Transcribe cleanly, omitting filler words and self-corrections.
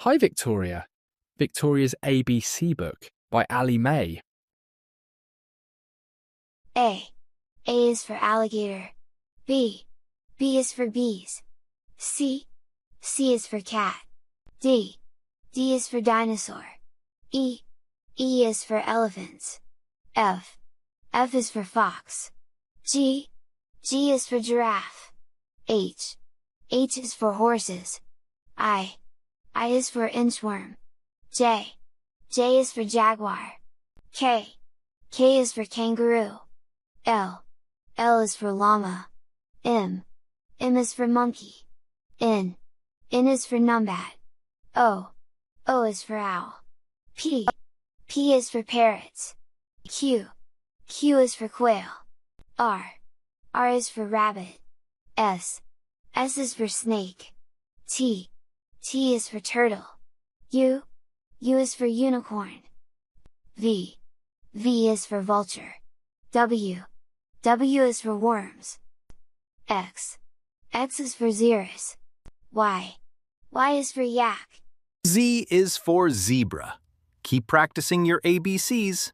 Hi, Victoria. Victoria's ABC book by Ali May. A. A is for alligator. B. B is for bees. C. C is for cat. D. D is for dinosaur. E. E is for elephants. F. F is for fox. G. G is for giraffe. H. H is for horses. I. I is for inchworm. J. J is for jaguar. K. K is for kangaroo. L. L is for llama. M. M is for monkey. N. N is for numbat. O. O is for owl. P. P is for parrots. Q. Q is for quail. R. R is for rabbit. S. S is for snake. T. T is for turtle. U. U is for unicorn. V. V is for vulture. W. W is for worms. X. X is for xerus. Y. Y is for yak. Z is for zebra. Keep practicing your ABCs.